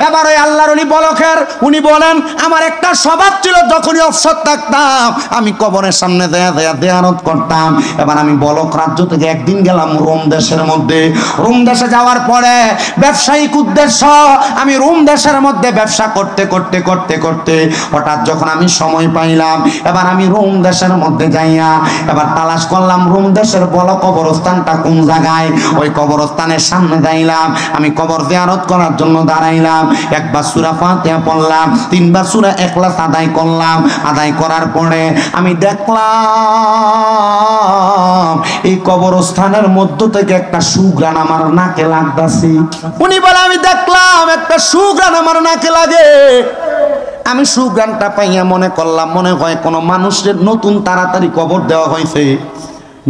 এবার ওই আল্লাহর উনি বলখের উনি বলেন আমার একটা স্বভাব ছিল, যখনই অবসর থাকতাম আমি কবরের সামনে দেয়ানত করতাম। এবার আমি বলক রাজ্য থেকে একদিন গেলাম রোম দেশের মধ্যে। রোম দেশে যাওয়ার পরে ব্যবসায়িক উদ্দেশ্য আমি রোম দেশের মধ্যে ব্যবসা করতে করতে করতে করতে হঠাৎ যখন আমি সময় পাইলাম, এবার আমি রোম দেশের মধ্যে যাইয়া এবার তালাশ করলাম রোম দেশের বড় কবরস্থানটা কোন জায়গায়। ওই কবরস্থানের সামনে যাইলাম, আমি কবর জিয়ারত করার জন্য দাঁড়াইলাম। একবার সূরা ফাতিহা পড়লাম, তিনবার সূরা ইখলাস আদায় করলাম। আদায় করার পরে আমি দেখলাম এই কবরস্থানের মধ্য থেকে একটা সুঘ্রাণ আমার নাকে লাগতাছে। উনি বলে আমি দেখলাম একটা সুঘ্রাণ আমার নাকে লাগে। আমি সুঘ্রাণটা পাইয়া মনে করলাম মনে হয় কোনো মানুষের নতুন তাড়াতাড়ি কবর দেওয়া হয়েছে,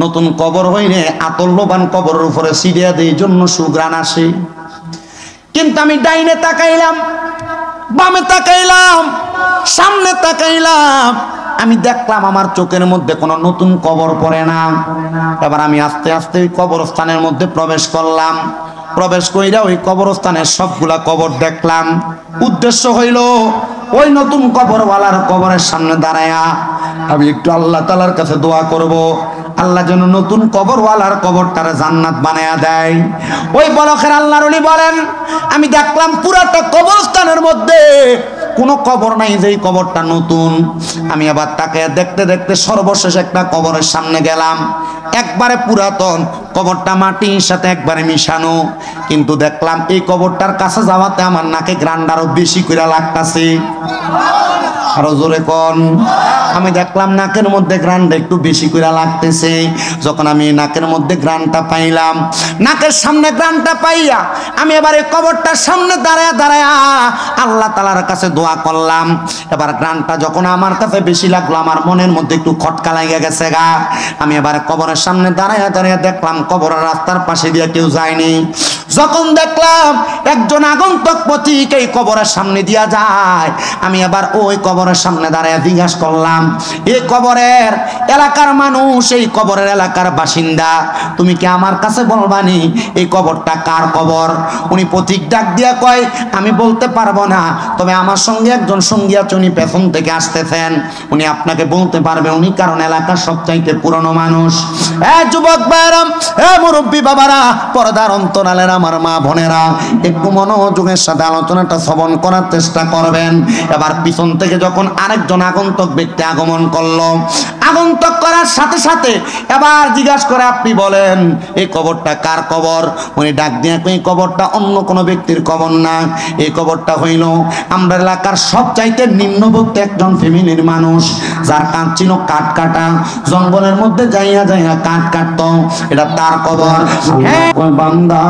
নতুন কবর হইলে আতল্যবান কবরের উপরে সিরিয়া দিয়ে জন্য সুঘ্রাণ আসে। কিন্তু আমি ডাইনে তাকাইলাম, বামে তাকাইলাম, সামনে তাকাইলাম, আমি দেখলাম আমার চোখের মধ্যে কোনো নতুন কবর পড়ে না। এবার আমি আস্তে আস্তে ওই কবরস্থানের মধ্যে প্রবেশ করলাম। প্রবেশ কইরা ওই কবরস্থানের সবগুলা কবর দেখলাম। উদ্দেশ্য হইল ওই নতুন কবরওয়ালার কবরের সামনে দাঁড়ায়া আমি একটু আল্লাহ তাআলার কাছে দোয়া করব, আল্লাহ যেন নতুন কবরওয়ালার কবরটারে জান্নাত বানায়া দেয়। ওই বলখের আল্লাহর ওলি বলেন আমি দেখলাম পুরাটা কবরস্থানের মধ্যে কোনো কবর নাই যেই কবরটা নতুন। আমি আবার তাকে দেখতে দেখতে সর্বশেষ একটা কবরের সামনে গেলাম। একবারে পুরাতন কবরটা মাটির সাথে একবারে মিশানো, কিন্তু দেখলাম এই কবরটার কাছে যাওয়াতে আমার নাকে গ্রান্ড আরো বেশি করে লাগতাছে। আরো জোরে কোন। আমি দেখলাম নাকের মধ্যে গ্রান্ড একটু বেশি করে লাগতেছে। যখন আমি নাকের মধ্যে গ্রান্ডটা পাইলাম, নাকের সামনে গ্রান্ডটা পাইয়া আমি এবার এই কবরটার সামনে দাঁড়ায়া দাঁড়ায়া আল্লাহ তাআলার কাছে দোয়া করলাম। এবার গ্রান্ডটা যখন আমার কাছে বেশি লাগলো আমার মনের মধ্যে একটু খটকা লাগিয়া গেছে গা। আমি এবার কবরের সামনে দাঁড়ায়া দাঁড়ায়া দেখলাম কবরের রাস্তার পাশে দিয়ে কেউ যায়নি। যখন দেখলাম একজন আগন্তুক পথিক এই কবরের সামনে দিয়া যায়, আমি আবার ওই কবরের সামনে দাঁড়ায়া জিজ্ঞাসা করলাম এই কবরের এলাকার মানুষ, এই কবরের এলাকার বাসিন্দা, তুমি কি আমার কাছে বলবানি এই কবরটা কার কবর? উনি পথিক ডাক দিয়া কয় আমি বলতে পারবো না, তবে আমার সঙ্গে একজন সঙ্গী আছে, উনি পেছন থেকে আসতেছেন, উনি আপনাকে বলতে পারবে, উনি কারণ এলাকার সবচাইতে পুরনো মানুষ। যুবক ভাইরা, মুরব্বী বাবারা, পর্দার অন্তরালের আমার মা বোনেরা, একটু মনোযোগের সাথে আলোচনাটা শ্রবণ করার চেষ্টা করবেন। এবার পিছন থেকে যখন আরেকজন আগন্তুক ব্যক্তি আগমন করলো, আগন্তুক করার সাথে সাথে এবার জিজ্ঞাসা করে আপনি বলেন এই কবরটা কার কবর? উনি ডাক দিয়ে এই কবরটা অন্য কোনো ব্যক্তির কবর না, এই কবরটা হইল আমরা এলাকার সবচাইতে নিম্নবিত্ত একজন ফ্যামিলির মানুষ, যার কাঠ ছিল কাঠ কাটা, জঙ্গলের মধ্যে যাইয়া যাইয়া কাঠ কাটতো, এটা তার কবর। হ্যাঁ বান্দা,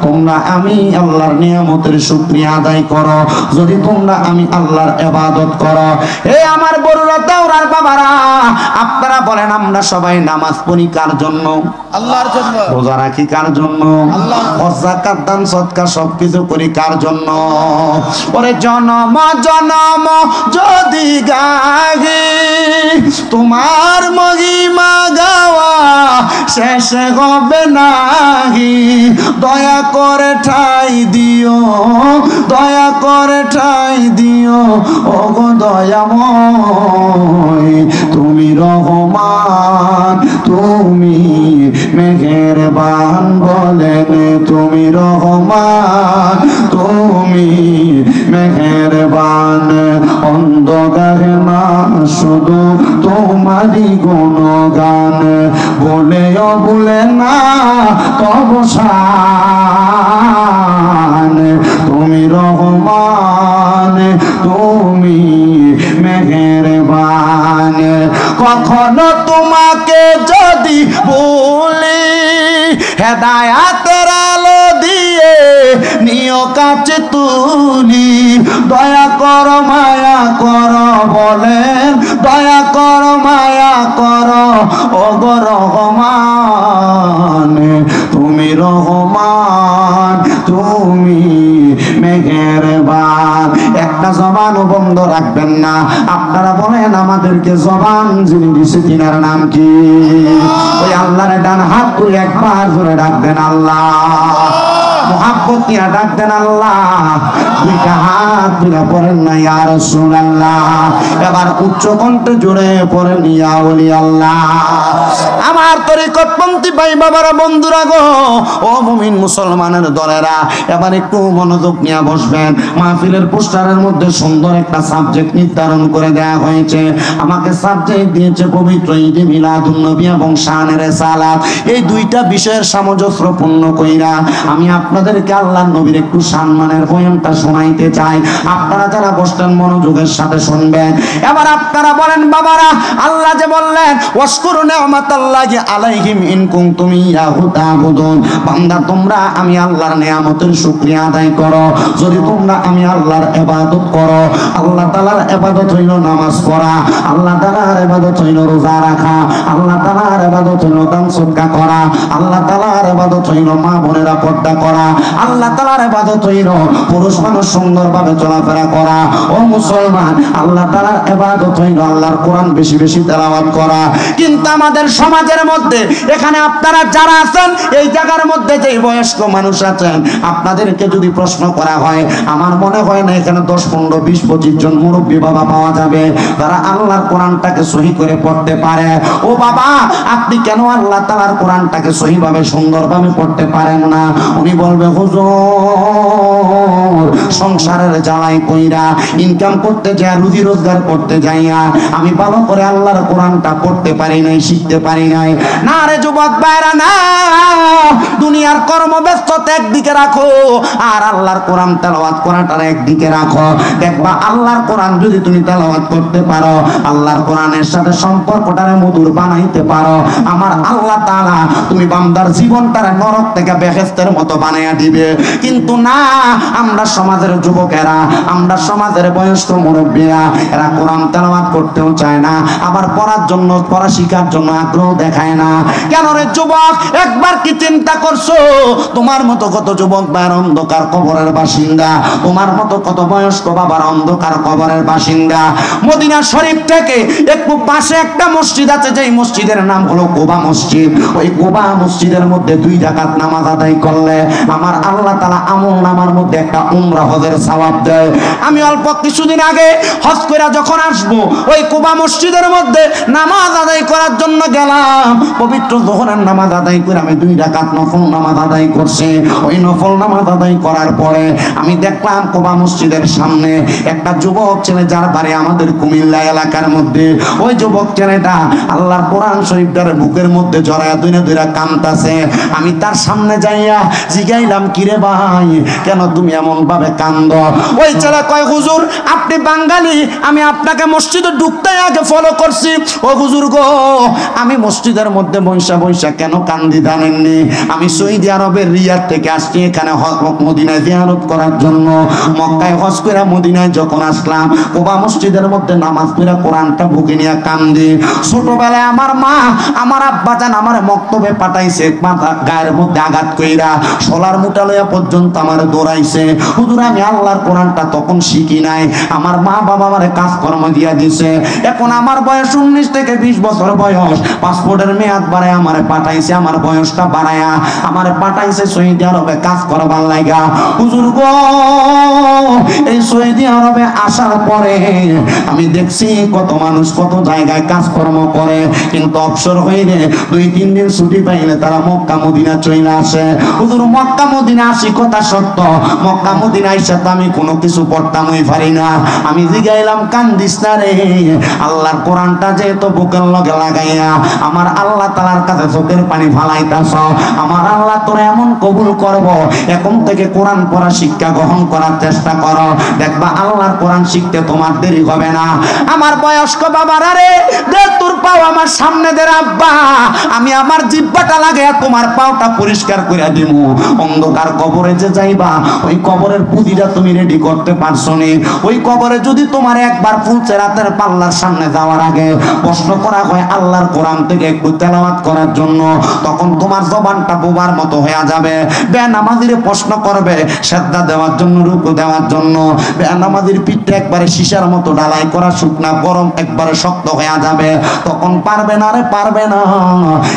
তোমরা আমি আল্লাহর নিয়ামতের শুকরিয়া আদায় করো, যদি তোমরা আমি আল্লাহর ইবাদত করো। হে আমার বড়রা, দাওরার বাবারা, আপনারা বলেন আমরা সবাই নামাজ পড়ি কার জন্য? আল্লাহর জন্য। রোজা রাখি কার জন্য? আল্লাহ। হজ যাকাত দান সদকা সবকিছু করি কার জন্য? ওরে জনম জনম যদি গাহি তোমার মহিমা গাওয়া শেষ হবে নাহি, দয়া করে ঠাই দিও, দয়া করে ঠাই দিও, ওগো দয়াময় তুমি রহমান, তুমি মেহেরবান, বলেন তুমি রহমান, তুমি মেহেরবান, অন্ধকারে না শুধু তোমারই গুণগান, বলেও ভুলে না তব শান, তুমি রহমান, তুমি মেহেরবান। কখনো তোমাকে যদি বলি হেদায়াতের আলো দিয়ে নিও কাছে তুলি, দয়া কর মায়া কর, বলেন দয়া কর মায়া কর, ওগো রহমান, তুমি রহমান, তুমি মেহেরবান। একটা জবানও বন্ধ রাখবেন না। আপনারা বলেন আমাদেরকে জবান যিনি দিছে তিনার নাম কি? ওই আল্লাহর ডান হাত তুলে একবার জোরে ডাকবেন আল্লাহ। মুহাব্বত নিয়ে ডাক দেন আল্লাহ, দুইটা হাত তুলে পড়েন না ইয়া রাসূলুল্লাহ, এবার উচ্চ কণ্ঠে জোরে পড়েন ইয়া ওলি আল্লাহ। আমার তরিকতপন্থী ভাই বাবারা, বন্ধুরা গো, ও মুমিন মুসলমানের দলেরা, এবার একটু মনোযোগ নিয়ে বসবেন। মাহফিলের পোস্টারের মধ্যে সুন্দর একটা সাবজেক্ট নির্ধারণ করে দেওয়া হয়েছে। আমাকে সাবজেক্ট দিয়েছে পবিত্র ঈদে মিলাদুন নবী এবং শানে রিসালাত। এই দুইটা বিষয়ের সামঞ্জস্যপূর্ণ কইরা আমি আপনাদেরকে আল্লাহর নবীর একটু সম্মানের বয়ানটা শোনাইতে চাই। আপনারা যারা বসতেন মনোযোগের সাথে শুনবেন। এবার আপনারা বলেন বাবারা, আল্লাহ যে বললেন ওয়াশকুরু নি'মাতাল্লাহি আলাইহিম ইন কুনতুম ইয়াহু তা'বুদুন, বান্দা তোমরা আমি আল্লাহর নিয়ামতের শুকরিয়া আদায় করো যদি তোমরা আমি আল্লাহর ইবাদত করো। আল্লাহ তাআলার ইবাদত হইল নামাজ পড়া, আল্লাহ তাআলার ইবাদত হইল রোজা রাখা, আল্লাহ তাআলার ইবাদত হইল দান সদকা করা, আল্লাহ তাআলার ইবাদত হইল মা বোনেরা পর্দা করা, আল্লাহ তাআলার ইবাদত হইল পুরুষ মানুষ সুন্দরভাবে চলাফেরা করা। ও মুসলমান, আল্লাহ তাআলার ইবাদত হইল আল্লাহর কোরআন বেশি বেশি তেলাওয়াত করা। কিন্তু আমাদের সমাজের মধ্যে এখানে আপনারা যারা আছেন এই জায়গার মধ্যে যে বয়স্ক মানুষ আছেন, আপনাদেরকে যদি প্রশ্ন করা হয়, আমার মনে হয় না এখানে 10, 15, 20, 25 জন মুরব্বী বাবা পাওয়া যাবে যারা আল্লাহর কোরআনটাকে সহি করে পড়তে পারে। ও বাবা, আপনি কেন আল্লাহ তাআলার কোরআনটাকে সহিভাবে সুন্দরভাবে পড়তে পারেন না? উনি বলবে হুজুর, সংসারের জ্বালাই কইরা ইনকাম করতে যায়, রুজি রোজগার করতে যাইয়া আমি ভালো করে আল্লাহর কোরআনটা পড়তে পারি নাই, শিখতে পারি নাই। না রে যুবক ভাইরা, না, দুনিয়ার কর্মব্যস্ততা একদিকে রাখো আর আল্লাহর কোরআন তেলাওয়াত করাটা একদিকে রাখো। দেখবা আল্লাহর কোরআন যদি তুমি তেলাওয়াত করতে পারো, আল্লাহর কোরআনের সাথে সম্পর্কটারে মধুর বানাইতে পারো, আমার আল্লাহ তাআলা তুমি বান্দার জীবনটারে নরক থেকে বেহেশতের মতো বানাইয়া দিবে। কিন্তু না, আমরা সমাজের যুবকেরা, আমরা সমাজের বয়স্ক মুরব্বীরা, এরা কোরআন তেলাওয়াত করতেও চায় না, আবার পড়ার জন্য, পড়া শিখার জন্য আগ্রহ দেখায় না। কেন রে যুবক, একবার কি চিন্তা করছো তোমার মতো কত যুবক ভাইয়ের অন্ধকার কবরের বাসিন্দা, তোমার মতো কত বয়স্ক বাবার অন্ধকার কবরের বাসিন্দা। মদিনা শরীফ থেকে একটু পাশে একটা মসজিদ আছে, যেই মসজিদের নাম হলো কুবা মসজিদ। ওই কুবা মসজিদের মধ্যে 2 রাকাত নামাজ আদায় করলে আমার আল্লাহ তাআলা আমল নামার মধ্যে একটা উমরা হজের সওয়াব দেয়। আমি অল্প কিছুদিন আগে হজ করে যখন আসবো, ওই কুবা মসজিদের মধ্যে নামাজ আদায় করার জন্য গেলাম। পবিত্র যোহরের নামাজ আদায় করে আমি 2 রাকাত নফল নামাজ আদায় করছি। ওই নফল নামাজ আদায় করার পরে আমি দেখলাম কুবা মসজিদের সামনে একটা যুবক ছেলে, যার বাড়ি আমাদের কুমিল্লা এলাকার মধ্যে। ওই যুবক ছেলেটা আল্লাহর কোরআন শরীফটার বুকের মধ্যে জড়ায়া দুইরা কাঁদতাছে। আমি তার সামনে যাইয়া জিগাইলাম, কিরে ভাই, কেন তুমি এমন ভাবে কান্দ? ওই ছেলে কয়, হুজুর আপনি বাঙালি, আমি আপনাকে মসজিদে ঢুকতে আগে ফলো করছি। ও হুজুর গো, আমি মসজিদের মধ্যে বৈশা বৈশা কেন কান্দি জানেননি? আমি সৌদি আরবের রিয়াদ থেকে আসছি এখানে মদিনায় জিয়ারত করার জন্য। মক্কায় হজ করে মদিনায় যখন আসলাম, কুবা মসজিদের মধ্যে নামাজ পড়ে কোরআনটা বুকে নিয়ে কান্দি। ছোটবেলায় আমার মা, আমার আব্বা জান আমার মক্তবে পাঠাইছে, গায়ের মধ্যে আঘাত কইরা সোলার মুঠা লইয়া পর্যন্ত আমার দৌড়াইছে। হুজুর আমি আল্লাহর কোরআনটা তখন শিখি নাই, আমার মা বাবা আমারে কাজকর্ম দিয়া দিছে। এখন আমার বয়স 19 থেকে 20 বছর বয়স, পাসপোর্টের মেয়াদ বাড়ায় আমারে পাঠাইছে, আমার বয়সটা বাড়ায়া আমারে পাঠাইছে সৌদি আরবে কাজ করবার লাগা। হুজুর গো, এই সৌদি আরবে আসার পরে আমি দেখছি কত মানুষ কত জায়গায় কাজকর্ম করে, কিন্তু অবসর হইলে 2-3 দিন ছুটি পাইলে তারা মক্কা মদিনা চলে আসে। হুজুর মক্কা মদিনা আসি কথা সত্য, মক্কা মদিনা আইসা তো আমি কোনো কিছু পড়তামই পারি না। আমি জিগাইলাম, কান্দিস না রে, আল্লাহর কোরআনটা যেহেতু বুকের লগে লাগাইয়া আমার আল্লাহ তাআলার কাছে চোখের পানি ফালাইতাছ, আমার আল্লাহ তোরে এমন কবুল করব, এখন থেকে কোরআন পড়া শিক্ষা গ্রহণ করার চেষ্টা করো, দেখবা আল্লাহর কোরআন শিখতে তোমার দেরি হবে না। আমার বয়স্ক বাবারা রে, দে তোর পাও আমার সামনে দে আব্বা, আমি আমার জিহ্বাটা লাগাইয়া তোমার পাওটা পরিষ্কার করে দিমু। অন্ধকার কবরে যে যাইবা, ওই কবরের বুদ্ধিটা তুমি রেডি করতে পারছো নি। ওই কবরে যদি তোমার একবার ফুলসেরাতের পাল্লার সামনে যাওয়ার আগে প্রশ্ন করা হয় আল্লাহর কোরআন থেকে একটু তেলাওয়াত করার জন্য, তখন তোমার জবানটা বোবার মতো হয়ে যাবে। বেনামাজিরে প্রশ্ন করবে সেজদা দেওয়ার জন্য, রুকু দেওয়ার জন্য, বেনামাজির পিঠটা একবারে সীসার মতো ঢালাই করা শুকনা গরম একবারে শক্ত হয়ে যাবে। তখন পারবে না রে, পারবে না।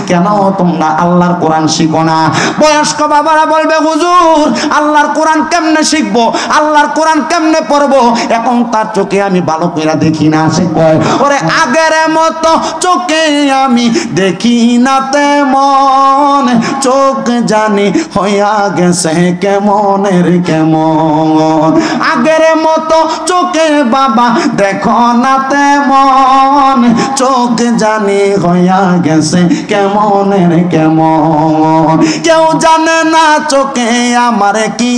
কেন তোমরা আল্লাহর কোরআন শিখো না? বয়স্ক বাবারা বলবে হুজুর আল্লাহর কোরআন কেমনে শিখবো, আল্লাহর কোরআন কেমনে পড়বো? এখন তার চোখে আমি ভালো করে দেখি না। সে কয় ওরে আগের মতো চোখে আমি দেখি না তেমন, চোখ জানি হইয়া গেছে কেমনের কেমন। আগের মতো চোখে বাবা দেখো না তেমন, চোখ জানি হইয়া গেছে কেমনের কেমন। কেউ জানে না চোখে আমার কি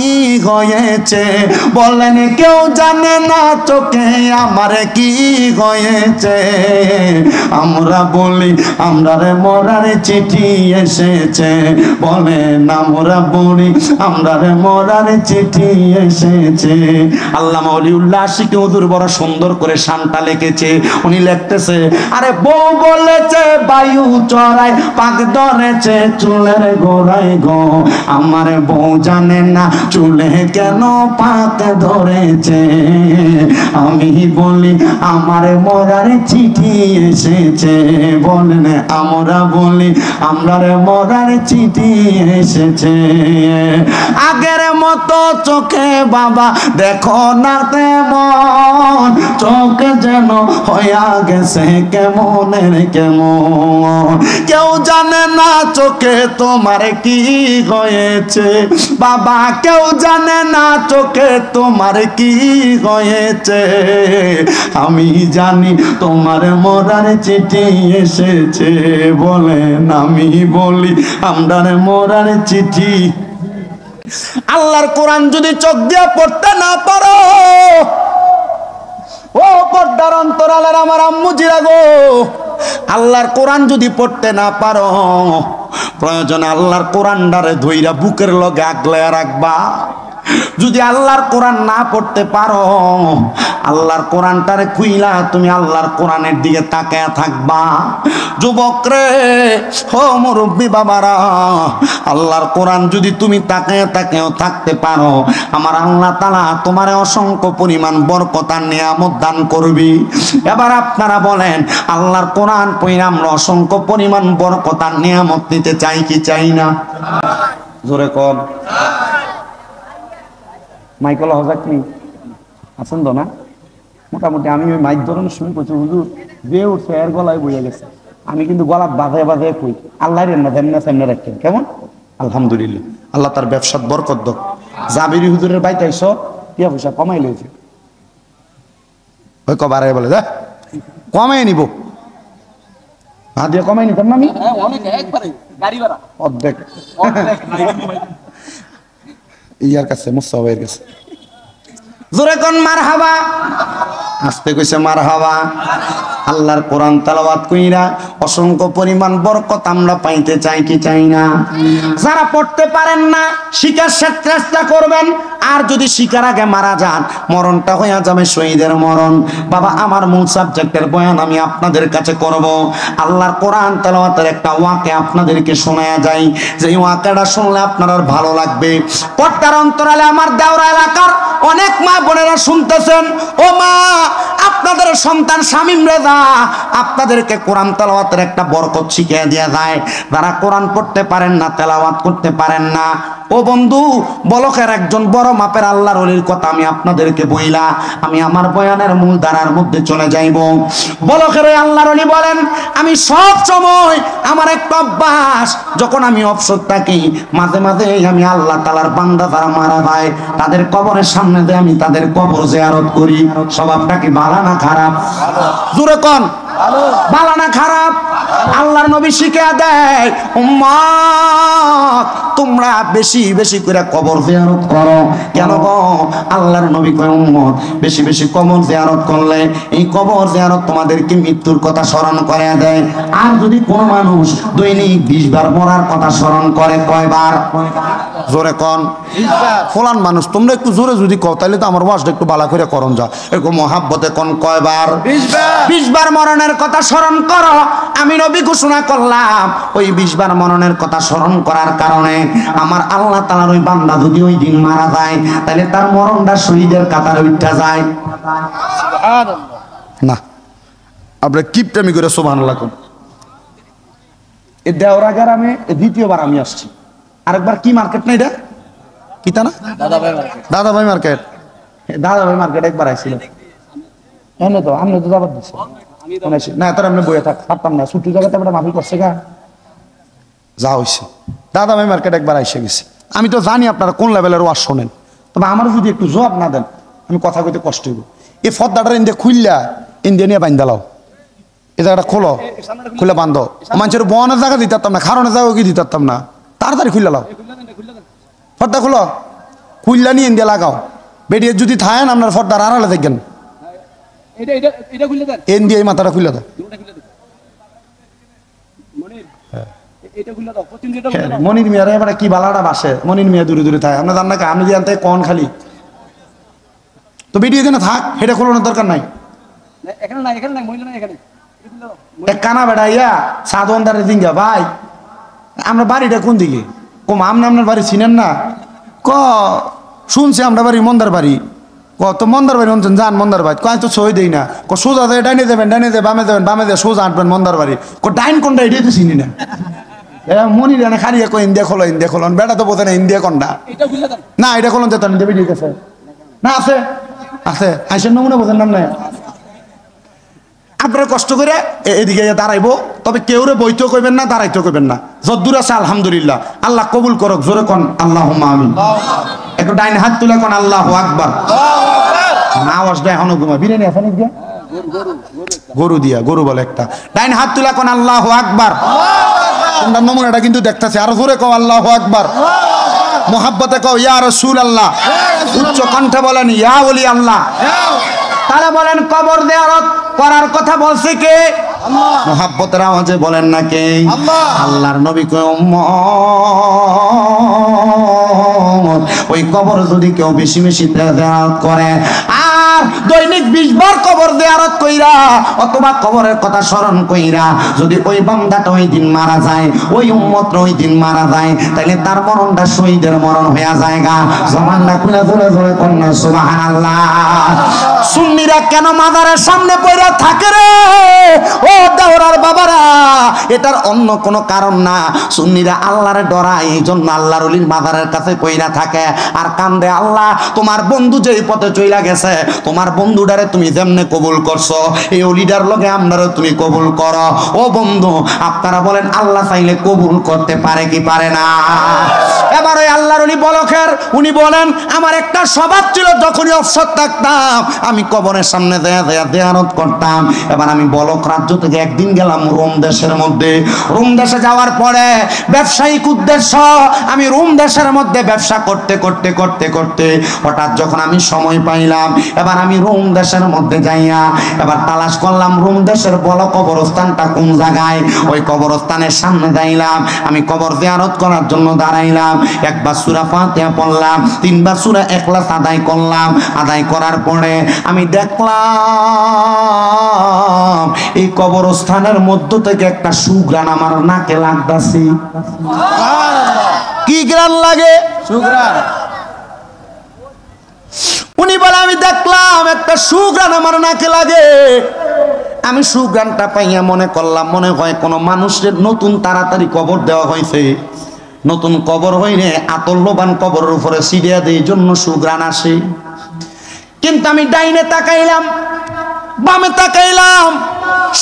হয়েছে, বলেন কেউ জানে না চোখে আমার কি হয়েছে। আমরা বলি আমরারে মরার চিঠি এসেছে, বলেন আমরা বলি আমরারে মরার চিঠি এসেছে। আল্লামা ওলিউল্লাহ আশিকি হুজুর বড় সুন্দর করে শানটা লিখেছে। উনি লিখতেছে আরে বউ বলেছে বায়ু চড়াই পাক ধরেছে চুলের গোড়ায় গো, আমার বউ জানে না চুলে কেন পাক ধরেছে। আমি বলি আমার মরার চিঠি এসেছে, বলেন আমরা বলি আমরার মরার চিঠি এসেছে। আগের মতো চোখে বাবা দেখো না তেমন, চোখ যেন হইয়া গেছে কেমনের কেমন। কেউ জানে না চোখে তোমার কি হয়েছে বাবা, কেউ জানে না চোখে তোমার কি হয়েছে। আমি জানি তোমার মরার চিঠি এসেছে, বলেন আমি বলি আমরার মরার চিঠি। আল্লাহর কোরআন যদি চোখ দিয়ে পড়তে না পারো, ও পর্দার অন্তরালের আমার আম্মু জিরা গো, আল্লাহর কোরআন যদি পড়তে না পারো, প্রয়োজনে আল্লাহর কোরআনটারে ধইরা বুকের লগে আগলায়া রাখবা। যদি আল্লাহর কোরআন না পড়তে পারো, আল্লাহর কোরআনটারে খুইলা তুমি আল্লাহর কোরআনের দিকে তাকায়া থাকবা। যুবক রে, ও মুরব্বী বাবারা, আল্লাহর কোরআন যদি তুমি তাকায়া তাকায়া থাকতে পারো, আমার আল্লাহ তাআলা তোমারে অসংখ্য পরিমাণ বরকত আর নিয়ামত দান করবি। এবার আপনারা বলেন আল্লাহর কোরআন পড়ে আমরা অসংখ্য পরিমাণ বরকত আর নিয়ামত নিতে চাই কি চাই না? জোরে কর। মাইকেল হজাকনি আছেন তো না? মোটামুটি আমি ওই মাইক ধরনের শুরু করছি, হুজুর যে উঠছে এর গলায় বইয়া গেছে। আমি কিন্তু গলা বাঁধে বাঁধে কই আল্লাহর সামনে রাখতেন কেমন। আলহামদুলিল্লাহ, আল্লাহ তার ব্যবসাত বরকত দাও। জাবিরি হুজুরের বাইতে আইসো, টিয়া পয়সা কমাই লইছে, ওই কবারে বলে যা কমাই নিব, হাত দিয়ে কমাই নিতাম না আমি অর্ধেক ইয়ার কাছে মুসা ভাইয়ের কাছে। জোরে কোন মারহাবা, আস্তে কইছে মারহাবা। আল্লাহর কোরআন তেলাওয়াত কইরা অসংখ্য পরিমাণ বরকত আমরা পাইতে চাই কি চাই না? যারা পড়তে পারেন না শিকার চেষ্টা করবেন, আর যদি শিকার আগে মারা যান মরণটা হইয়া যাবে শহীদের মরণ। বাবা আমার মূল সাবজেক্টের বয়ান আমি আপনাদের কাছে করব। আল্লাহর কোরআন তেলাওয়াতের একটা ওয়াকে আপনাদেরকে শোনায়া যায়, যে ওয়াকাটা শুনলে আপনার আর ভালো লাগবে। পর্দার অন্তরালে আমার দেওরা এলাকার অনেক মা বোনেরা শুনতেছেন, ও মা আপনাদের সন্তান শামীম রেজা আপনাদেরকে কোরআন তেলাওয়াতের একটা বরকত শিখিয়ে দেয়া যায়। যারা কোরআন পড়তে পারেন না, তেলাওয়াত করতে পারেন না, ও বন্ধু বলকের একজন বড় মাপের আল্লাহর ওলির কথা আমি আপনাদেরকে বইলা আমি আমার বয়ানের মূল ধারার মধ্যে চলে যাইব। বলকের ওই আল্লাহর ওলি বলেন, আমি সব সময় আমার একটা অভ্যাস, যখন আমি অবসর থাকি মাঝে মাঝে আমি আল্লাহ তাআলার বান্দা যারা মারা যায় তাদের কবরের সামনে দিয়ে আমি তাদের কবর জিয়ারত করি। স্বভাবটা কি ভালো না খারাপ? জোরে কোন ভালো না খারাপ? আল্লাহর নবী শিখিয়ে দেয়, উম্মত তোমরা বেশি বেশি করে কবর জিয়ারত করো। কেন গো? আল্লাহর নবী কয় উম্মত বেশি বেশি কবর জিয়ারত করলে এই কবর জিয়ারত তোমাদেরকে মৃত্যুর কথা স্মরণ করে দেয়। আর যদি কোনো মানুষ দৈনিক 20 বার মরার কথা স্মরণ করে, কয়বার? জোরে কন। ফলান মানুষ তোমরা একটু জোরে যদি কও তাহলে তো আমার ওয়াজটা একটু বালা করে করন যা। এরকম মহাব্বতে কোন কয়বার? 20 বার মরণের কথা স্মরণ করো। আমি নবী ঘোষণা করলাম ওই 20 বার মরণের কথা স্মরণ করার কারণে আমার আল্লাহ তাআলার ওই বান্দা যদি ওই দিন মারা যায় তাহলে তার মরণটা শহীদের কাতারে উঠা যায়। সুবহানাল্লাহ। না আমরা কিপটামি করে সুবহানাল্লাহ কোন। এই দেওরা গ্রামে দ্বিতীয়বার আমি আসছি। আরেকবার কি মার্কেট না এটা কি তা না দাদাভাই মার্কেট। দাদাভাই মার্কেট একবার আইছিল এনে তো আমি তো যাবার দিচ্ছি না তোর এমনি বইয়ে থাকতাম না ছুটি জায়গাতে আমরা মাফি করছে গা যা হয়েছে। দাদাভাই মার্কেট একবার আইসে গেছি। আমি তো জানি আপনারা কোন লেভেলের ওয়াজ শোনেন, তবে আমার যদি একটু জবাব না দেন আমি কথা কইতে কষ্ট হইব। এই ফর্দাটা ইন্ডিয়া খুললা ইন্ডিয়া নিয়ে বাইন্দা লাও, এই জায়গাটা খোলো, খুলে বান্ধ। মানুষের বনের জায়গা দিতে পারতাম না, খারণের জায়গা কি দিতে পারতাম না, তাড়াতাড়ি খুললা লাও, ফর্দা খুলো, খুললা নিয়ে ইন্ডিয়া লাগাও। বেরিয়ে যদি থাকেন আপনার ফর্দার আড়ালে দেখবেন ইন্ডিয়া এই মাথাটা খুলে দেয়। মনির মিয়ার এবারে কি বালাটা বাসে, মনির মিয়া দূরে দূরে থাকে আপনার জান না, আমি জানতে কন খালি তো বেরিয়ে না থাক, হেঁটে খোলানোর দরকার নাই। কানা বেড়া ইয়া সাধনদারে দিঙ্গা ভাই আমরা বাড়িটা কোন দিকে কম আমনা আপনার বাড়ি চিনেন না ক শুনছি আমরা বাড়ি মন্দার বাড়ি ক তো মন্দার বাড়ি শুনছেন যান মন্দার বাড়ি কয় তো সই দেই না ক সোজা দেয় ডাইনে দেবেন ডাইনে দেবে বামে দেবেন বামে দেবে সোজা আঁটবেন মন্দার বাড়ি ক ডাইন কোনটা এটাই তো চিনি না। মনি রানে খারিয়ে কো ইন্ডিয়া খোলন বেটা তো বোঝে না ইন্ডিয়া কোনটা না এটা খোলন যেতাম ইন্ডিয়া বেরিয়ে গেছে না আছে আছে আইসের নমুনা বোঝেন নাম নাই। আপনারা কষ্ট করে এদিকে দাঁড়াইবো, তবে কেউ রে বইতেও কইবেন না দাঁড়াইতেও কইবেন না। যদ্দূর আছে আলহামদুলিল্লাহ, আল্লাহ কবুল করক। জোরে কোন আল্লাহুম্মা আমিন। একটু ডাইন হাত তুলে কোন আল্লাহু আকবার। আওয়াজটা এখনো ঘুমা বিরিয়ানি আছে নাকি গরু দিয়া গরু বলে একটা। ডাইন হাত তুলে কোন আল্লাহু আকবার। তোমরা নমুনাটা কিন্তু দেখতেছে, আরো জোরে কও আল্লাহু আকবার। মুহাব্বতে কও ইয়া রাসূলুল্লাহ। উচ্চ কণ্ঠে বলেন ইয়া ওলি আল্লাহ। তাহলে বলেন কবর জিয়ারত করার কথা বলছে কে? মুহাব্বতের আওয়াজে বলেন না কে? আল্লাহর নবী কয় উম্মত ওই কবর যদি কেউ বেশি বেশি জিয়ারত করে আর দৈনিক 20 বার কবর জিয়ারত কইরা অথবা কবরের কথা স্মরণ কইরা যদি ওই বান্দাটা ওই দিন মারা যায়, ওই উম্মতরা ওই দিন মারা যায়, তাহলে তার মরণটা শহীদের মরণ হয়ে যায় গা। জবানটা খুলে জোরে জোরে কন্যা সুবহানাল্লাহ। সুন্নিরা কেন মাজারের সামনে পড়ে থাকে রে ও দেওরার বাবারা? এটার অন্য কোনো কারণ না, সুন্নিরা আল্লাহরে ডরায়, এই জন্য আল্লাহর ওলির মাজারের কাছে পইরা থাকে আর কান্দে, আল্লাহ তোমার বন্ধু যেই পথে চইলা গেছে, তোমার বন্ধুটারে তুমি যেমনে কবুল করছো এই ওলিটার লগে আমরাও তুমি কবুল করো। ও বন্ধু আপনারা বলেন আল্লাহ চাইলে কবুল করতে পারে কি পারে না? এবার ওই আল্লাহর ওলি বলখের উনি বলেন আমার একটা স্বভাব ছিল, যখনই অবসর থাকতাম আমি কবরের সামনে জিয়ারত করতাম। এবার আমি বলক রাজ্য থেকে একদিন গেলাম রোম দেশের মধ্যে। রোম দেশে যাওয়ার পরে ব্যবসায়িক উদ্দেশ্য আমি রোম দেশের মধ্যে ব্যবসা করতে করতে করতে করতে হঠাৎ যখন আমি সময় পাইলাম, এবার আমি রোম দেশের মধ্যে যাইয়া এবার তালাশ করলাম রোম দেশের বড় কবরস্থানটা কোন জায়গায়। ওই কবরস্থানের সামনে যাইলাম, আমি কবর জিয়ারত করার জন্য দাঁড়াইলাম। একবার সূরা ফাতিহা পড়লাম, 3 বার সূরা ইখলাস আদায় করলাম। আদায় করার পরে আমি দেখলাম এই কবরস্থানের মধ্য থেকে একটা সুঘ্রাণ আমার নাকে লাগতাছে। কি ঘ্রাণ লাগে? সুঘ্রাণ। উনি বলে আমি দেখলাম একটা সুঘ্রাণ আমার নাকে লাগে। আমি সুঘ্রাণটা পাইয়া মনে করলাম মনে হয় কোনো মানুষের নতুন তাড়াতাড়ি কবর দেওয়া হয়েছে, নতুন কবর হইলে আতল্যবান কবরের উপরে সিরিয়া দেয়, জন্য সুঘ্রাণ আসে। কিন্তু আমি ডাইনে তাকাইলাম, বামে তাকাইলাম,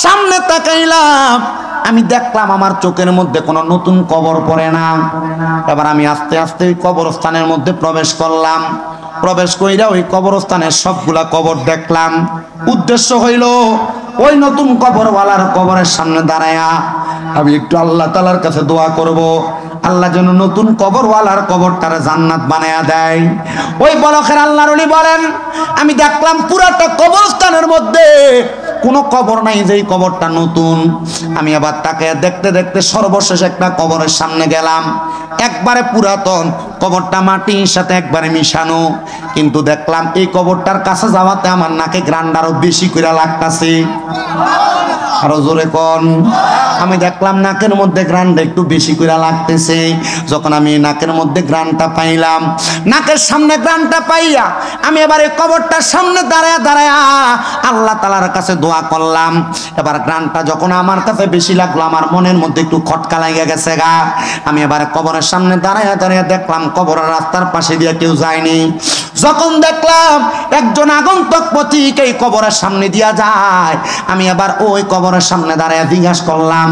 সামনে তাকাইলাম, আমি দেখলাম আমার চোখের মধ্যে কোনো নতুন কবর পড়ে না। এবার আমি আস্তে আস্তে ওই কবরস্থানের মধ্যে প্রবেশ করলাম। প্রবেশ কইরা ওই কবরস্থানের সবগুলা কবর দেখলাম। উদ্দেশ্য হইল ওই নতুন কবরওয়ালার কবরের সামনে দাঁড়ায়া আমি একটু আল্লাহ তাআলার কাছে দোয়া করব, আল্লাহ যেন নতুন কবরওয়ালার কবরটারে জান্নাত বানায়া দেয়। ওই বলখের আল্লাহর ওলি বলেন আমি দেখলাম পুরাটা কবরস্থানের মধ্যে কোনো কবর নাই যেই কবরটা নতুন। আমি আবার তাকে দেখতে দেখতে সর্বশেষ একটা কবরের সামনে গেলাম, একবারে পুরাতন কবরটা মাটির সাথে একবারে মিশানো। কিন্তু দেখলাম এই কবরটার কাছে যাওয়াতে আমার নাকে গ্রান্ড আরো বেশি করে লাগতাছে। আরো জোরে কোন। আমি দেখলাম নাকের মধ্যে গ্রান্ড একটু বেশি করে লাগতেছে। যখন আমি নাকের মধ্যে গ্রান্ডটা পাইলাম, নাকের সামনে গ্রান্ডটা পাইয়া আমি এবার এই কবরটার সামনে দাঁড়ায় দাঁড়ায় আল্লাহ তাআলার কাছে দোয়া করলাম। এবার গ্রান্ডটা যখন আমার কাছে বেশি লাগলো, আমার মনের মধ্যে একটু খটকা লাগিয়ে গেছে গা। আমি এবার কবরের সামনে দাঁড়ায় দাঁড়ায় দেখলাম কবরের রাস্তার পাশে দিয়ে কেউ যায়নি। যখন দেখলাম একজন আগন্তুক পথিক এই কবরের সামনে দিয়া যায়, আমি আবার ওই কবরের সামনে দাঁড়ায় জিজ্ঞাসা করলাম,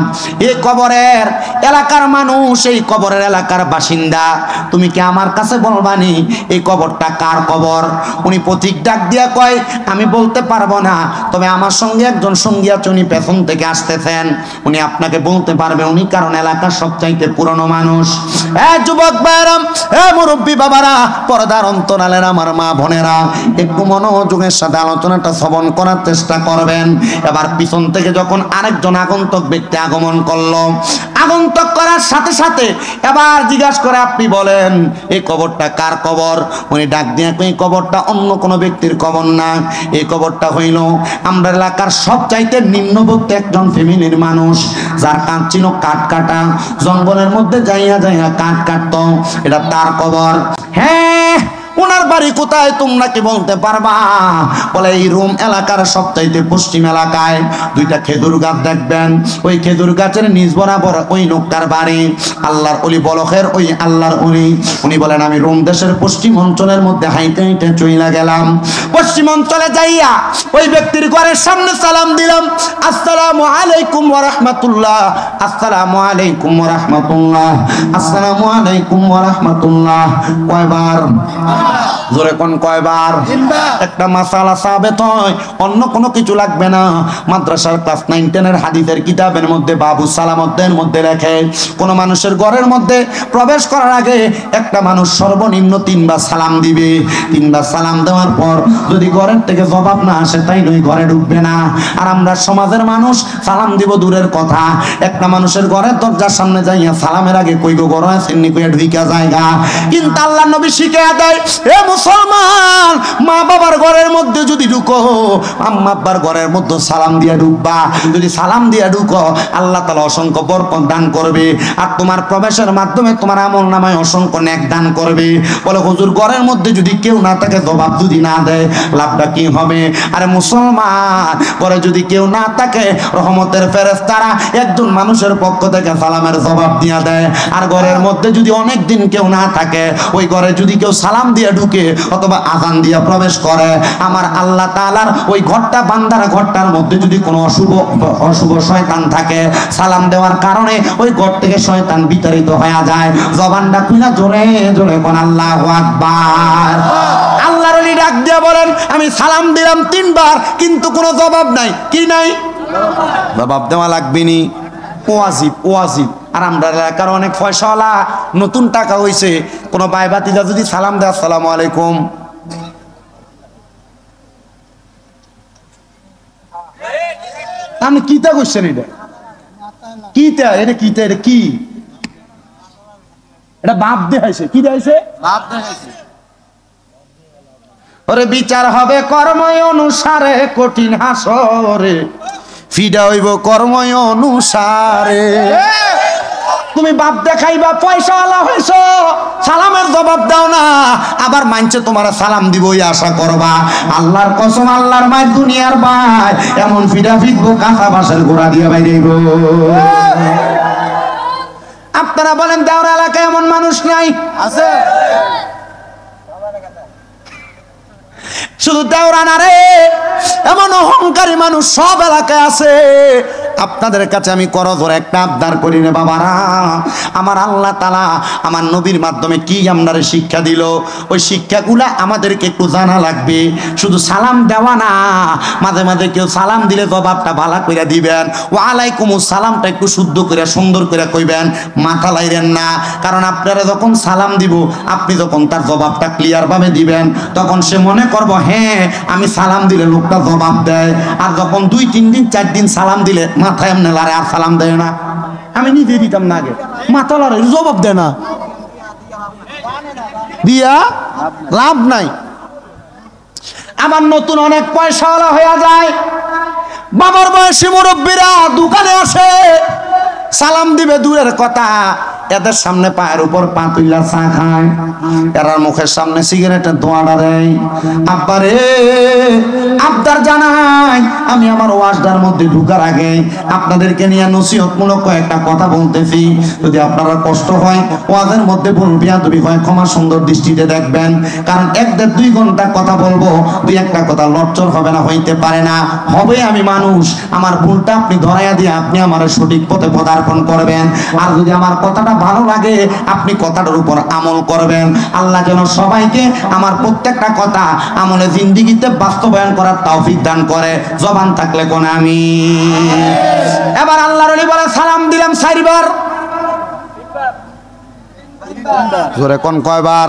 এই কবরের এলাকার মানুষ, এই কবরের এলাকার বাসিন্দা, তুমি কি আমার কাছে বলবানি এই কবরটা কার কবর? উনি পথিক ডাক দিয়া কয়, আমি বলতে পারবো না, তবে আমার সঙ্গে একজন সঙ্গী আছে, উনি পেছন থেকে আসতেছেন, উনি আপনাকে বলতে পারবে, উনি কারণ এলাকার সবচাইতে পুরনো মানুষ। যুবক ভাইরাম, মুরব্বী বাবারা, পর্দার অন্তরালের আমার মা বোনেরা, একটু মনোযোগের সাথে আলোচনাটা শ্রবণ করার চেষ্টা করবেন। এবার পিছন থেকে যখন আরেকজন আগন্তুক ব্যক্তি আগমন করলো, আগন্তুক করার সাথে সাথে এবার জিজ্ঞাসা করে, আপনি বলেন এই কবরটা কার কবর? উনি ডাক দিয়ে এই কবরটা অন্য কোনো ব্যক্তির কবর না, এই কবরটা হইল আমরা এলাকার সবচাইতে নিম্নবর্তী একজন ফ্যামিলির মানুষ, যার কাঠ ছিল কাঠ কাটা, জঙ্গলের মধ্যে যাইয়া যাইয়া কাঠ কাটতো, এটা তার কবর। হ্যাঁ, ওনার বাড়ি কোথায় তোমরা কি বলতে পারবা? বলে এই রুম এলাকার সবচাইতে পশ্চিম এলাকায় দুইটা খেজুর গাছ দেখবেন, ওই খেজুর গাছের নিচ বরাবর ওই লোকটার বাড়ি। আল্লাহর ওলি বলখের ওই আল্লাহর ওলি। উনি বলেন আমি রোম দেশের পশ্চিম অঞ্চলের মধ্যে হাইটে হাইটে চইলা গেলাম। পশ্চিম অঞ্চলে যাইয়া ওই ব্যক্তির ঘরের সামনে সালাম দিলাম, আসসালামু আলাইকুম ওয়া রাহমাতুল্লাহ, আসসালামু আলাইকুম ওয়া রাহমাতুল্লাহ, আসসালামু আলাইকুম ওয়া রাহমাতুল্লাহ। কয়বার? জোরে কোন কয়বার? একটা মাসালা সাবেত হয়, অন্য কোনো কিছু লাগবে না। মাদ্রাসার ক্লাস 9 10 এর হাদিসের কিতাবের মধ্যে বাবু সালামতের মধ্যে লেখে, কোন মানুষের ঘরের মধ্যে প্রবেশ করার আগে একটা মানুষ সর্বনিম্ন 3 বার সালাম দিবে। 3 বার সালাম দেওয়ার পর যদি ঘরের থেকে জবাব না আসে, তাই নয় ঘরে ঢুকবে না। আর আমরা সমাজের মানুষ সালাম দিব দূরের কথা, একটা মানুষের ঘরের দরজার সামনে যাইয়া সালামের আগে কই গো ঘর আছেন নি কইয়া ঢুইকা জায়গা। কিন্তু আল্লাহ নবী শিখায়া দেয়, এ মুসলমান, মা বাবার ঘরের মধ্যে যদি ঢুকো, আম্মা আব্বার ঘরের মধ্যে সালাম দিয়া ঢুকবা। যদি সালাম দিয়া ঢুকো, আল্লাহ তাআলা অসংখ্য বরকত দান করবে, আর তোমার প্রবেশের মাধ্যমে তোমার আমল নামায় অসংখ্য নেক দান করবে। বলে হুজুর, ঘরের মধ্যে যদি কেউ না থাকে, জবাব যদি না দেয়, লাভটা কি হবে? আরে মুসলমান, ঘরে যদি কেউ না থাকে, রহমতের ফেরেশতারা একজন মানুষের পক্ষ থেকে সালামের জবাব দিয়া দেয়। আর ঘরের মধ্যে যদি অনেক দিন কেউ না থাকে, ওই ঘরে যদি কেউ সালাম দিয়ে ঢুকে অথবা আযান দিয়ে প্রবেশ করে, আমার আল্লাহ তাআলার ওই ঘরটা, বান্দার ঘরটার মধ্যে যদি কোনো অশুভ শয়তান থাকে, সালাম দেওয়ার কারণে ওই ঘর থেকে শয়তান বিতাড়িত হয়ে যায়। জবানটা খুলে জোরে জোরে কোন আল্লাহু আকবার। আল্লাহর ওলি ডাক দিয়ে বলেন, আমি সালাম দিলাম 3 বার, কিন্তু কোনো জবাব নাই। কি নাই? জবাব দেওয়া লাগবে নি, ওয়াজিব ওয়াজিব। আর আমরা এলাকার অনেক পয়সাওয়ালা, নতুন টাকা হইছে, কোনো ভাই ভাতিজা যদি সালাম দেয় আসসালামু আলাইকুম, আপনি কিতা কইছেন? এটা কিতা? এটা কিতা? এটা কি? এটা বাপ দেখাইছে। কি দেখাইছে? বাপ দেখাইছে। ওরে বিচার হবে কর্ম অনুসারে, কঠিন হাসরে ফিডা হইব কর্ম অনুসারে। তুমি বাপ দেখাইবা, পয়সাওয়ালা হইছ, সালামের জবাব দাও না, আবার মানছে তোমার সালাম দিবই আশা করবা। আল্লাহর কসম, আল্লাহর মাই দুনিয়ার ভাই, এমন ফিডা ফিটবো কাঁচা বাসের গোড়া দিয়ে বাইরেইব। আপনারা বলেন দেওরা এলাকায় এমন মানুষ নাই? আছে। শুধু দেওরা না রে, এমন অহংকারী মানুষ সব এলাকায় আছে। আপনাদের কাছে আমি করজোরে একটা আবদার করি রে বাবারা, আমার আল্লাহ তাআলা আমার নবীর মাধ্যমে কি আপনারে শিক্ষা দিল, ওই শিক্ষাগুলা আমাদেরকে একটু জানা লাগবে। শুধু সালাম দেওয়া না, মাঝে মাঝে কেউ সালাম দিলে জবাবটা ভালো করে দিবেন। ওয়া আলাইকুমুস সালামটা একটু শুদ্ধ করে সুন্দর করে কইবেন, মাথা লাইরেন না। কারণ আপনারা যখন সালাম দিব, আপনি যখন তার জবাবটা ক্লিয়ার ভাবে দিবেন, তখন সে মনে করব হ্যাঁ আমি সালাম দিলে লোকটা জবাব দেয়। আর যখন 2 3 দিন 4 দিন সালাম দিলে মাথা এমনি লারে, আর সালাম দেয় না। আমি নিজে দিতাম না আগে, মাথা লারে জবাব দেয় না। দিয়া লাভ নাই। আমার নতুন অনেক পয়সাওয়ালা হয়ে যায়, বাবার বয়সী মুরব্বীরা দোকানে আসে, সালাম দিবে দূরের কথা, এদের সামনে পায়ের উপর পা তুইলা চা খায়, এরার মুখের সামনে সিগারেটের ধোঁয়াটা দেয়। আব্বারে আবদার জানাই, আমি আমার ওয়াজটার মধ্যে ঢুকার আগে আপনাদেরকে নিয়ে নসিহতমূলক কয়েকটা কথা বলতেছি। যদি আপনারা কষ্ট হয়, ওয়াজের মধ্যে ভুল বিয়াদবি হয়, ক্ষমা সুন্দর দৃষ্টিতে দেখবেন। কারণ 1-2 ঘন্টা কথা বলবো, 2-1টা কথা লড়চড় হবে না, হইতে পারে না, হবে। আমি মানুষ, আমার ভুলটা আপনি ধরাইয়া দিয়ে আপনি আমার সঠিক পথে পদার্পণ করবেন। আর যদি আমার কথাটা ভালো লাগে, আপনি কথাটার উপর আমল করবেন। আল্লাহ যেন সবাইকে আমার প্রত্যেকটা কথা আমলে জিন্দেগিতে বাস্তবায়ন করার তৌফিক দান করে। জবান থাকলে কোন আমি। এবার আল্লাহর ওলি বলে সালাম দিলাম 4 বার, জোরে কোন কয়বার?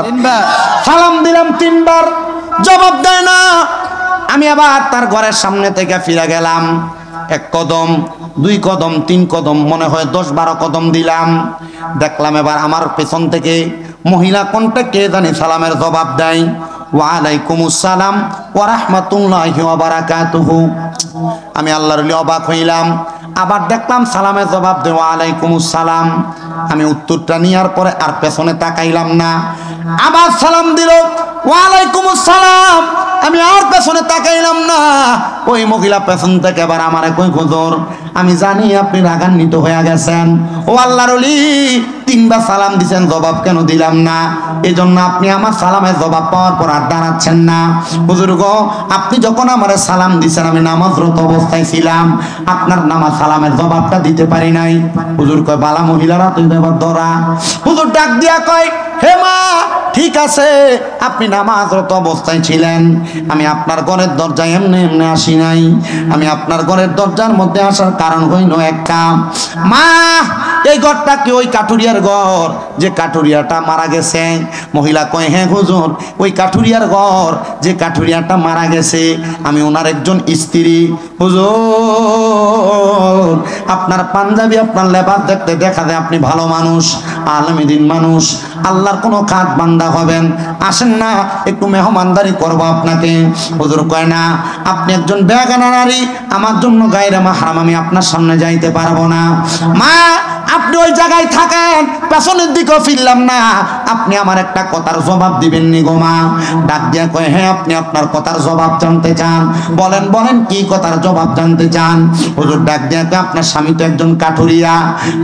সালাম দিলাম 3 বার, জবাব দেয় না। আমি আবার তার ঘরের সামনে থেকে ফিরে গেলাম। 1 কদম, 2 কদম, 3 কদম, মনে হয় 10-12 কদম দিলাম। দেখলাম এবার আমার পেছন থেকে মহিলা কোনটা কে জানি সালামের জবাব দেয়, ওয়ালাইকুমুস সালাম ওয়া রাহমাতুল্লাহি ওয়া বারাকাতুহু। আমি আল্লাহর ওলি অবাক হইলাম। আবার দেখলাম সালামের জবাব দেয় ওয়ালাইকুমুস সালাম। আমি উত্তরটা নেওয়ার পরে আর পেছনে তাকাইলাম না। আবার সালাম দিল ওয়ালাইকুমুস সালাম। আমি আর পেছনে তাকাইলাম না। ওই মহিলা পেছন থেকে এবার আমারে কই, হুজুর আমি জানি আপনি রাগান্বিত হয়ে গেছেন, ও আল্লাহর ওলি 3 বার সালাম দিছেন, জবাব কেন দিলাম না? এজন্য আপনি আমার সালামের জবাব পাওয়ার পর আর দাঁড়াচ্ছেন না। হুজুর গো, আপনি যখন আমারে সালাম দিছেন আমি নামাজরত অবস্থায় ছিলাম, আপনার নামাজ সালামের জবাবটা দিতে পারি নাই। হুজুর কয়, বালা মহিলারা তুই এবার ধরা। হুজুর ডাক দিয়া কয়, হে মা, ঠিক আছে, আপনি নামাজরত অবস্থায় ছিলেন, আমি আপনার ঘরের দরজায় এমনি এমনি আসি নাই। আমি আপনার ঘরের দরজার মধ্যে আসার কারণ হইল একটা, মা এই ঘরটা কি ওই কাঠুরিয়ার ঘর যে কাঠুরিয়াটা মারা গেছে? মহিলা কয়, হ্যাঁ হুজুর, ওই কাঠুরিয়ার ঘর যে কাঠুরিয়াটা মারা গেছে, আমি ওনার একজন স্ত্রী। হুজুর আপনার পাঞ্জাবি, আপনার লেবাস দেখতে দেখা যায় আপনি ভালো মানুষ, আলেমে দ্বীন মানুষ, আল্লাহর কোনো খাট বান্দা হবেন, আসেন না একটু মেহমানদারি করবো আপনাকে। হুজুর কয়, না, আপনি একজন বেগানা নারী, আমার জন্য গায়রে মাহরাম, আমি আপনার সামনে যাইতে পারবো না। মা আপনি ওই জায়গায় থাকেন, পেছনের দিকেও ফিরলাম না, আপনি আমার একটা কথার জবাব দিবেন নি গো মা? ডাক দিয়া কয়, হ্যাঁ, আপনি আপনার কথার জবাব জানতে চান, বলেন বলেন কি কথার জবাব জানতে চান? হুজুর ডাক দিয়া কয়, আপনার স্বামী তো একজন কাঠুরিয়া,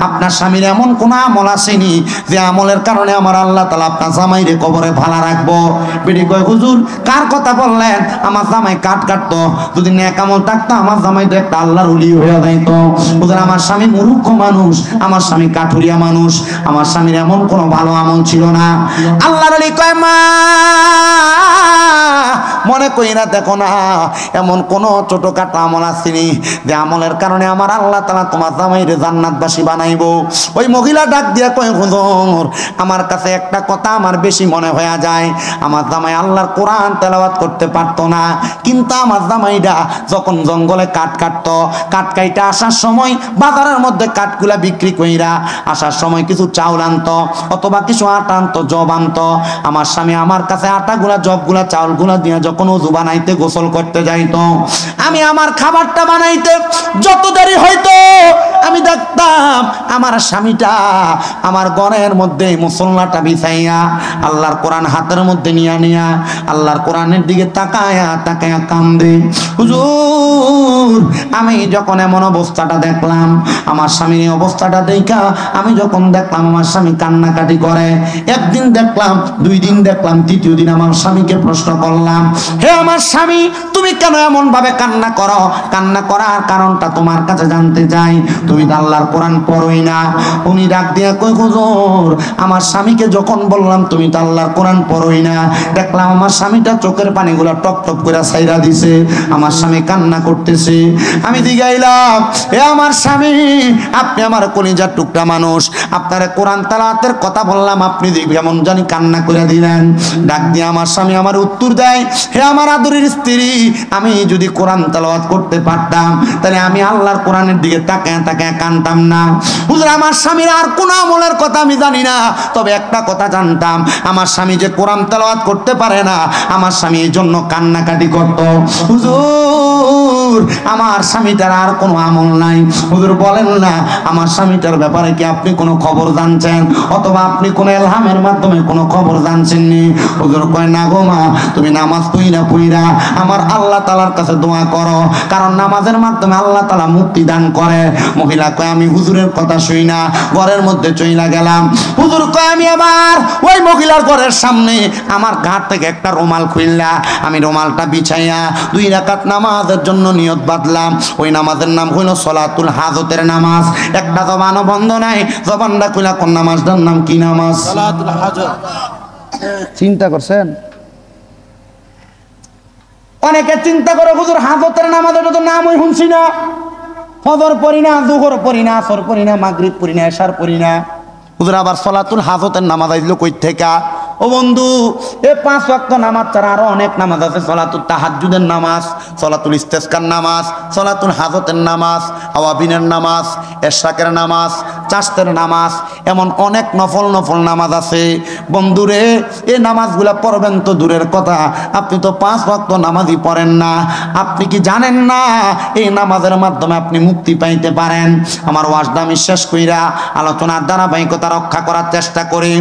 আপনার স্বামীর এমন কোন আমল আসেনি যে আমলের কারণে আমার আল্লাহ তাআলা আপনার জামাইরে কবরে ভালা রাখবো? বেটি কয়, হুজুর কার কথা বললেন? আমার জামাই কাঠ কাটতো, যদি নেক আমল থাকতো আমার জামাই তো একটা আল্লাহর ওলি হয়ে যাইতো। হুজুর আমার স্বামী মূর্খ মানুষ, আমার স্বামী কাঠুরিয়া মানুষ, আমার স্বামীর এমন কোনো ভালো আমল ছিল না। আল্লাহর ওলি কয়, মা মনে করি না, দেখো না এমন কোন ছোটখাটো আমল আসেনি যে আমলের কারণে আমার আল্লাহ তাআলা তোমার জামাইরে জান্নাতবাসী বানাইবো। ওই মহিলা ডাক দিয়া কয়, হুজুর আমার কাছে একটা কথা আমার বেশি মনে হয়ে যায়, আমার জামাই আল্লাহর কোরআন তেলাওয়াত করতে পারতো না, কিন্তু আমার জামাইটা যখন জঙ্গলে কাঠ কাটতো, কাঠ কাইটা আসার সময় বাজারের মধ্যে কাঠগুলা বিক্রি কইরা আসার সময় কিছু চাউল আনতো অথবা কিছু আটা আনতো, জব আনতো। আমার স্বামী আমার কাছে আটাগুলা, জবগুলা, চাউলগুলা দিয়ে যখন ওযু বানাইতে, গোসল করতে যাইতো, আমি আমার খাবারটা বানাইতে যত দেরি হইতো আমি দেখতাম আমার স্বামীটা আমার ঘরের মধ্যে মুসল্লাটা বিছাইয়া আল্লাহর কোরআন হাতের মধ্যে নিয়া আল্লাহর কোরআনের দিকে তাকায়া তাকায়া কান্দে। হুজুর আমি যখন এমন অবস্থাটা দেখলাম, আমার স্বামীর এই অবস্থাটা দেখা আমি যখন দেখলাম আমার স্বামী কান্নাকাটি করে, একদিন দেখলাম, 2 দিন দেখলাম, 3য় দিন আমার স্বামীকে প্রশ্ন করলাম, হে আমার স্বামী তুমি কেন এমন ভাবে কান্না করো? কান্না করার কারণটা তোমার কাছে জানতে চাই, তুমি তো আল্লাহর কোরআন পড়োই না। উনি ডাক দিয়া কই, হুজুর আমার স্বামীকে যখন বললাম তুমি তো আল্লাহর কোরআন পড়োই না, দেখলাম আমার স্বামীটা চোখের পানিগুলা টপ টপ করে ছাইরা দিছে, আমার স্বামী কান্না করতেছে। আমি জিগাইলাম, হে আমার স্বামী আপনি আমার কলিজার টুকরা মানুষ, আপনার কোরআন তেলাওয়াতের কথা বললাম, আপনি কেমন জানি কান্না করে দিলেন। ডাক দিয়ে আমার স্বামী আমার উত্তর দেয়, হে আমার আদরের স্ত্রী, আমি যদি কোরআন তেলাওয়াত করতে পারতাম তাহলে আমি আল্লাহর কোরআনের দিকে তাকায় তাকায় কানতাম না। হুজুর আমার স্বামীর আর কোন আমলের কথা আমি জানি না, তবে একটা কথা জানতাম, আমার স্বামী যে কোরআন তেলাওয়াত করতে পারে না, আমার স্বামী এই জন্য কান্নাকাটি করত। হুজুর আমার স্বামীটার আর কোনো আমল নাই। হুজুর বলেন না আমার স্বামীটার ব্যাপারে কি আপনি কোনো খবর জানছেন, অথবা আপনি কোনো ইলহামের মাধ্যমে কোনো খবর জানছেন নি? হুজুর কয় না গো মা, তুমি নামাজ পইরা আমার আল্লাহ তাআলার কাছে দোয়া করো, কারণ নামাজের মাধ্যমে আল্লাহ তাআলা মুক্তি দান করে। মহিলা কয় আমি হুজুরের কথা শুই না, ঘরের মধ্যে চইলা গেলাম। হুজুর কয় আমি আবার ওই মহিলার ঘরের সামনে আমার ঘাট থেকে একটা রুমাল খুললা, আমি রুমালটা বিছাইয়া 2 রাকাত নামাজের জন্য নিয়ত বাঁধলাম। ওই নামাজের নাম হইল সলাতুল হাজতের নামাজ। একটা জবানও বন্ধ নাই, জবানটা খুলা কোন নামাজটার নাম কি নামাজ? সলাতুল হাজত। চিন্তা করছেন? অনেকে চিন্তা করে হুজুর হাজতের নামাজের তো নামই শুনছি না, ফজর পড়ি না, দুহর পড়ি না, আসর পড়ি না, মাগরিব পড়ি না, এশার পড়ি না। হুজুর আবার সলাতুল হাজতের নামাজ আইলো কই থেকে? ও বন্ধু, এই 5 ওয়াক্ত নামাজ ছাড়া আরো অনেক নামাজ আছে। সলাতুল তাহাজ্জুদের নামাজ, সলাতুল ইস্তেসকার নামাজ, সলাতুল হাজতের নামাজ, আওয়াবিনের নামাজ, এশরাকের নামাজ, চাষতের নামাজ, এমন অনেক নফল নফল নামাজ আছে। বন্ধুরে এই নামাজগুলা পড়বেন তো দূরের কথা, আপনি তো 5 ওয়াক্ত নামাজই পড়েন না। আপনি কি জানেন না এই নামাজের মাধ্যমে আপনি মুক্তি পাইতে পারেন? আমার ওয়াজটা আমি শেষ কইরা আলোচনার ধারাবাহিকতা রক্ষা করার চেষ্টা করি।